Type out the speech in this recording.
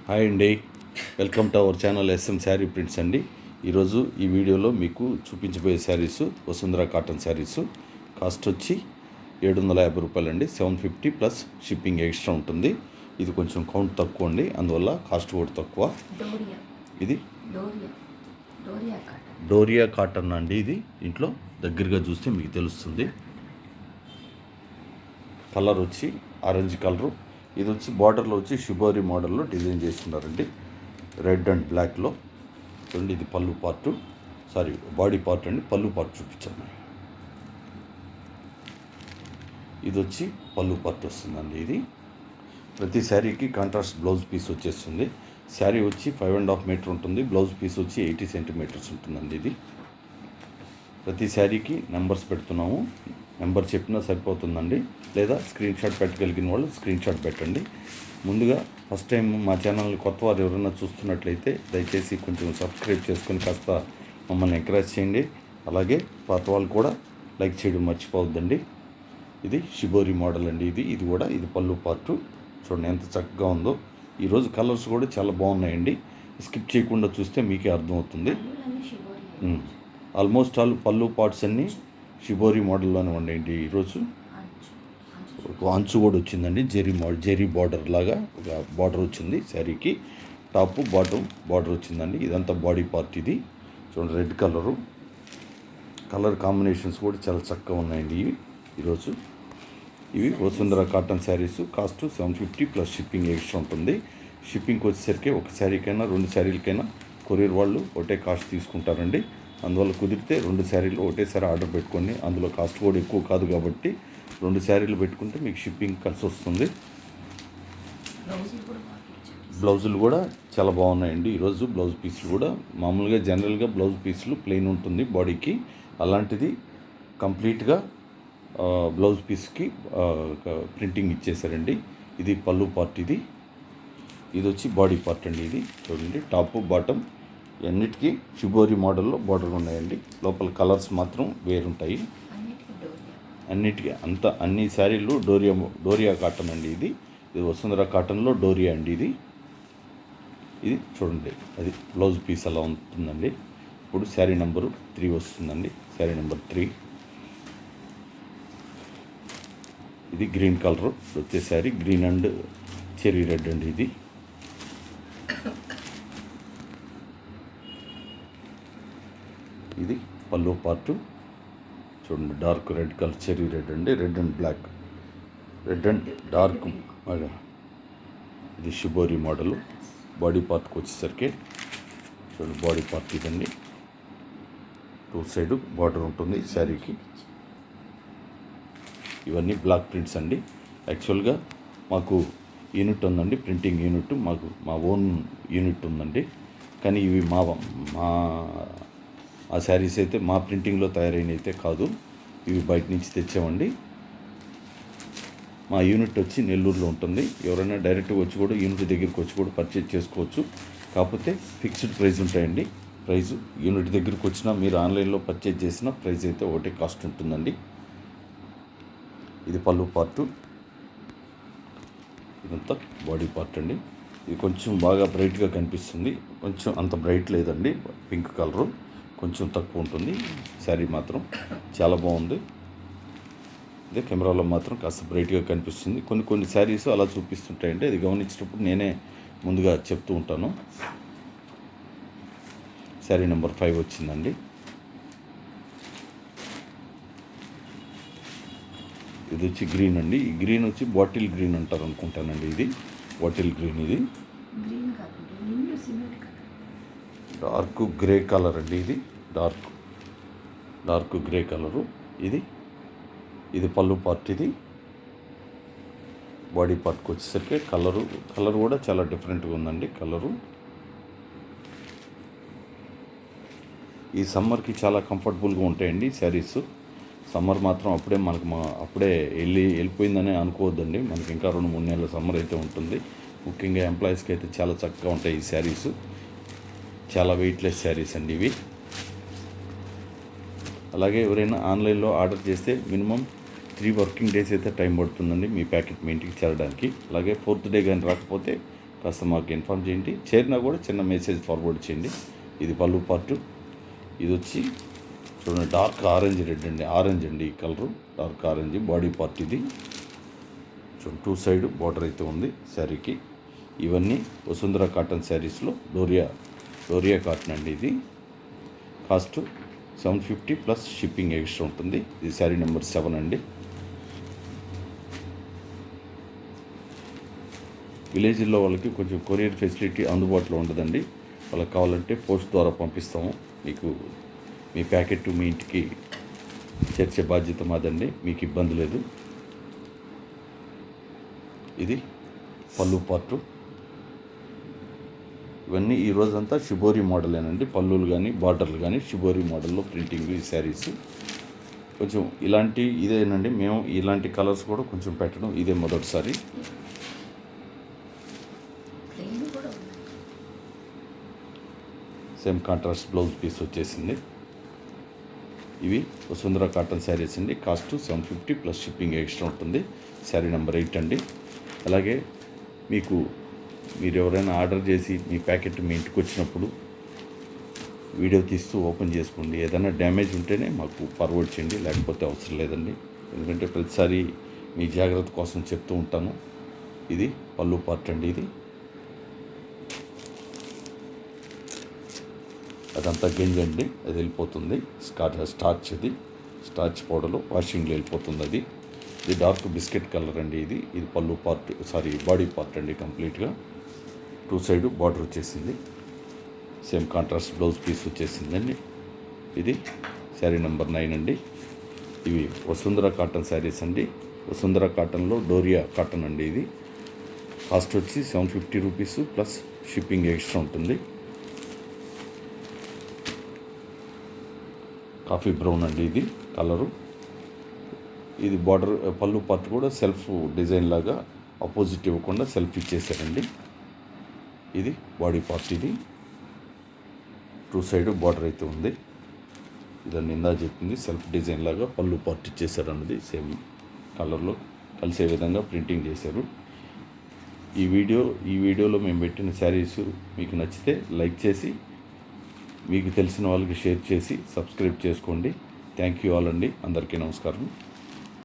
Hi అండి, welcome to our channel S M sari prints అండి. ఈరోజు ఈ వీడియోలో మీకు చూపించబోయే శారీసు వసుంధర కాటన్ శారీసు. కాస్ట్ వచ్చి 750 రూపాయలు అండి. 750 ప్లస్ షిప్పింగ్ ఎక్స్ట్రా ఉంటుంది. ఇది కొంచెం కౌంట్ తక్కువ అండి, అందువల్ల కాస్ట్ కూడా తక్కువ. ఇది డోరియా కాటన్ అండి. ఇది ఇంట్లో దగ్గరగా చూస్తే మీకు తెలుస్తుంది. కలర్ వచ్చి ఆరెంజ్ కలరు. ఇది వచ్చి బార్డర్లో వచ్చి షిబోరి మోడల్లో డిజైన్ చేస్తున్నారండి, రెడ్ అండ్ బ్లాక్లో. చూడండి, ఇది పళ్ళు పార్టు, బాడీ పార్ట్ అండి. పళ్ళు పార్ట్ చూపించాను. ఇది వచ్చి పళ్ళు పార్ట్ వస్తుందండి. ఇది ప్రతి శారీకి కాంట్రాస్ట్ బ్లౌజ్ పీస్ వచ్చేస్తుంది. శారీ వచ్చి 5.5 మీటర్ ఉంటుంది. బ్లౌజ్ పీస్ వచ్చి 80 సెంటీమీటర్స్ ఉంటుందండి. ఇది ప్రతి శారీకి నెంబర్స్ పెడుతున్నాము. నెంబర్ చెప్పినా సరిపోతుందండి, లేదా స్క్రీన్ షాట్ పెట్టగలిగిన వాళ్ళు స్క్రీన్ షాట్ పెట్టండి. ముందుగా ఫస్ట్ టైం మా ఛానల్ని కొత్త వారు ఎవరైనా చూస్తున్నట్లయితే దయచేసి కొంచెం సబ్స్క్రైబ్ చేసుకొని కాస్త మమ్మల్ని ఎంకరేజ్ చేయండి. అలాగే పాత వాళ్ళు కూడా లైక్ చేయడం మర్చిపోవద్దండి. ఇది షిబోరి మోడల్ అండి. ఇది కూడా పళ్ళు పార్టు. చూడండి ఎంత చక్కగా ఉందో. ఈరోజు కలర్స్ కూడా చాలా బాగున్నాయండి. స్కిప్ చేయకుండా చూస్తే మీకే అర్థమవుతుంది. ఆల్మోస్ట్ ఆల్ పళ్ళు పార్ట్స్ అన్నీ షిబోరి మోడల్లోనే ఉండండి. ఈరోజు అంచు కూడా వచ్చిందండి, జెరీ బార్డర్ లాగా ఒక బార్డర్ వచ్చింది శారీకి. టాప్ బాటమ్ బార్డర్ వచ్చిందండి. ఇదంతా బాడీ పార్ట్. ఇది చూడండి, రెడ్ కలర్ కాంబినేషన్స్ కూడా చాలా చక్కగా ఉన్నాయండి. ఈరోజు ఇవి Vasundhara cotton saris. Cost 750 plus shipping extra ఉంటుంది. షిప్పింగ్కి వచ్చేసరికి ఒక శారీకైనా 2 శారీలకైనా కొరియర్ వాళ్ళు ఒకటే కాస్ట్ తీసుకుంటారండి. అందువల్ల కుదిరితే 2 శారీలు ఒకటేసారి ఆర్డర్ పెట్టుకోండి. అందులో కాస్ట్ కూడా ఎక్కువ కాదు కాబట్టి 2 శారీలు పెట్టుకుంటే మీకు షిప్పింగ్ కలిసి వస్తుంది. బ్లౌజులు కూడా చాలా బాగున్నాయండి. ఈరోజు బ్లౌజ్ పీసులు కూడా మామూలుగా జనరల్గా బ్లౌజ్ పీసులు ప్లెయిన్ ఉంటుంది బాడీకి. అలాంటిది కంప్లీట్గా బ్లౌజ్ పీస్కి ప్రింటింగ్ ఇచ్చేసారండి. ఇది పళ్ళు పార్ట్. ఇది వచ్చి బాడీ పార్ట్ అండి. ఇది చూడండి, టాప్ బాటమ్ అన్నిటికీ షిబోరి మోడల్లో బార్డర్ ఉన్నాయండి. లోపల కలర్స్ మాత్రం వేరుంటాయి. అన్ని శారీలు డోరియా కాటన్ అండి. ఇది వసుంధర కాటన్లో డోరియా అండి. ఇది చూడండి, అది బ్లౌజ్ పీస్ అలా ఉంటుందండి. ఇప్పుడు శారీ నెంబరు 3 వస్తుందండి. శారీ నెంబర్ 3. ఇది గ్రీన్ కలర్ వచ్చే sari, green and cherry red అండి. ఇది పల్లో పార్టు. చూడండి, dark red colour cherry red అండి. Red and black, red and dark. ఇది షిబోరి మోడలు. బాడీ పార్ట్కి వచ్చేసరికి చూడండి, బాడీ పార్ట్ ఇదండి. 2 సైడ్ బార్డర్ ఉంటుంది శారీకి. ఇవన్నీ బ్లాక్ ప్రింట్స్ అండి. యాక్చువల్గా మాకు యూనిట్ ఉందండి, ప్రింటింగ్ యూనిట్. మా ఓన్ యూనిట్ ఉందండి. కానీ ఇవి ఆ శారీస్ అయితే మా ప్రింటింగ్లో తయారైన అయితే కాదు, ఇవి బయట నుంచి తెచ్చామండి. మా యూనిట్ వచ్చి నెల్లూరులో ఉంటుంది. ఎవరైనా డైరెక్ట్గా వచ్చి కూడా యూనిట్ దగ్గరికి వచ్చి కూడా పర్చేజ్ చేసుకోవచ్చు. కాకపోతే ఫిక్స్డ్ ప్రైస్ ఉంటాయండి. ప్రైస్ యూనిట్ దగ్గరికి వచ్చినా మీరు ఆన్లైన్లో పర్చేజ్ చేసిన ప్రైస్ అయితే ఒకటే కాస్ట్ ఉంటుందండి. ఇది పళ్ళు పార్టు, ఇదంతా బాడీ పార్ట్ అండి. ఇది కొంచెం బాగా బ్రైట్గా కనిపిస్తుంది. కొంచెం అంత బ్రైట్ లేదండి, పింక్ కలరు కొంచెం తక్కువ ఉంటుంది. శారీ మాత్రం చాలా బాగుంది. అదే కెమెరాలో మాత్రం కాస్త బ్రైట్గా కనిపిస్తుంది. కొన్ని శారీస్ అలా చూపిస్తుంటాయండి. అది గమనించినప్పుడు నేనే ముందుగా చెప్తూ ఉంటాను. శారీ నెంబర్ 5 వచ్చిందండి. ఇది వచ్చి గ్రీన్ అండి. ఈ గ్రీన్ వచ్చి బాటిల్ గ్రీన్ అంటారు అనుకుంటానండి. ఇది బాటిల్ గ్రీన్. ఇది డార్క్ గ్రే కలర్ అండి. ఇది డార్క్ గ్రే కలరు. ఇది పళ్ళు పార్ట్. ఇది బాడీ పార్ట్కి వచ్చేసరికి కలర్ కూడా చాలా డిఫరెంట్గా ఉందండి. కలరు ఈ సమ్మర్కి చాలా కంఫర్టబుల్గా ఉంటాయండి శారీస్. సమ్మర్ మాత్రం అప్పుడే వెళ్ళిపోయిందని అనుకోవద్దండి. మనకి ఇంకా 2-3 నెలల సమ్మర్ అయితే ఉంటుంది. ముఖ్యంగా ఎంప్లాయీస్కి అయితే చాలా చక్కగా ఉంటాయి ఈ శారీస్. చాలా వెయిట్లెస్ శారీస్ అండి ఇవి. అలాగే ఎవరైనా ఆన్లైన్లో ఆర్డర్ చేస్తే మినిమం 3 వర్కింగ్ డేస్ అయితే టైం పడుతుందండి మీ ప్యాకెట్ మీ ఇంటికి చేరడానికి. అలాగే 4th డే కానీ రాకపోతే కాస్త మాకు ఇన్ఫామ్ చేయండి. చేరినా కూడా చిన్న మెసేజ్ ఫార్వర్డ్ చేయండి. ఇది పళ్ళు పార్టు. ఇది వచ్చి చూడండి డార్క్ ఆరెంజ్ రెడ్ అండి, ఆరెంజ్ అండి ఈ colour, dark orange. Body part ఇది చూడండి, 2 సైడ్ బార్డర్ అయితే ఉంది శారీకి. ఇవన్నీ వసుంధర కాటన్ శారీస్లో డోరియా కాటన్ అండి. ఇది కాస్ట్ 750 ప్లస్ షిప్పింగ్ ఎక్స్ట్రా ఉంటుంది. ఇది శారీ నెంబర్ 7 అండి. విలేజ్లో వాళ్ళకి కొంచెం కొరియర్ ఫెసిలిటీ అందుబాటులో ఉండదండి. వాళ్ళకి కావాలంటే పోస్ట్ ద్వారా పంపిస్తాము. మీకు మీ ప్యాకెట్ మీ ఇంటికి చేర్చే బాధ్యత మాదండి, మీకు ఇబ్బంది లేదు. ఇది పళ్ళు పార్టు. ఇవన్నీ ఈ రోజంతా షిబోరి మోడలేనండి. పళ్ళులు కానీ బార్డర్లు కానీ షిబోరి మోడల్లో ప్రింటింగ్ ఈ శారీస్. కొంచెం ఇలాంటి ఇదేనండి, మేము ఇలాంటి కలర్స్ కూడా కొంచెం పెట్టడం ఇదే మొదటిసారి. సేమ్ కాంట్రాస్ట్ బ్లౌజ్ పీస్ వచ్చేసింది. ఇవి వసుంధర కాటన్ శారీస్ అండి. కాస్ట్ 750 ప్లస్ షిప్పింగ్ ఎక్స్ట్రా ఉంటుంది. శారీ నెంబర్ 8 అండి. అలాగే మీరు ఎవరైనా ఆర్డర్ చేసి మీ ప్యాకెట్ మీ ఇంటికి వచ్చినప్పుడు వీడియో తీస్తూ ఓపెన్ చేసుకోండి. ఏదైనా డ్యామేజ్ ఉంటేనే మాకు ఫార్వర్డ్ చేయండి, లేకపోతే అవసరం లేదండి. ఎందుకంటే ప్రతిసారి మీ జాగ్రత్త కోసం చెప్తూ ఉంటాను. ఇది పళ్ళు పార్ట్ అండి. ఇది అదంతా గంజి అండి, అది వెళ్ళిపోతుంది. స్టార్చ్ ఇది, స్టార్చ్ పౌడర్లో వాషింగ్లో వెళ్ళిపోతుంది. ఇది డార్క్ బిస్కెట్ కలర్ అండి. ఇది పళ్ళు పార్ట్, బాడీ పార్ట్ అండి. కంప్లీట్గా 2 సైడ్ బార్డర్ వచ్చేసింది. సేమ్ కాంట్రాస్ట్ బ్లౌజ్ పీస్ వచ్చేసిందండి. ఇది శారీ నెంబర్ 9 అండి. ఇవి వసుంధర కాటన్ శారీస్ అండి. వసుంధర కాటన్లో డోరియా కాటన్ అండి. ఇది కాస్ట్ వచ్చి 750 రూపీస్ ప్లస్ షిప్పింగ్ ఎక్స్ట్రా ఉంటుంది. కాఫీ బ్రౌన్ అండి ఇది కలరు. ఇది బార్డర్ పళ్ళు పార్ట్ కూడా సెల్ఫ్ డిజైన్ లాగా ఆపోజిట్ ఇవ్వకుండా సెల్ఫ్ ఇచ్చేసారండి. ఇది బాడీ పార్ట్. ఇది 2 సైడ్ బార్డర్ అయితే ఉంది. ఇదని ఇందా చెప్పింది సెల్ఫ్ డిజైన్ లాగా పళ్ళు పార్ట్ ఇచ్చేసారు అన్నది. సేమ్ కలర్లో కలిసే విధంగా ప్రింటింగ్ చేశారు. ఈ వీడియోలో మేము పెట్టిన శారీస్ మీకు నచ్చితే లైక్ చేసి మీకు తెలిసిన వాళ్ళకి షేర్ చేసి సబ్స్క్రైబ్ చేసుకోండి. థ్యాంక్ యూ ఆల్ అండి. అందరికీ నమస్కారం.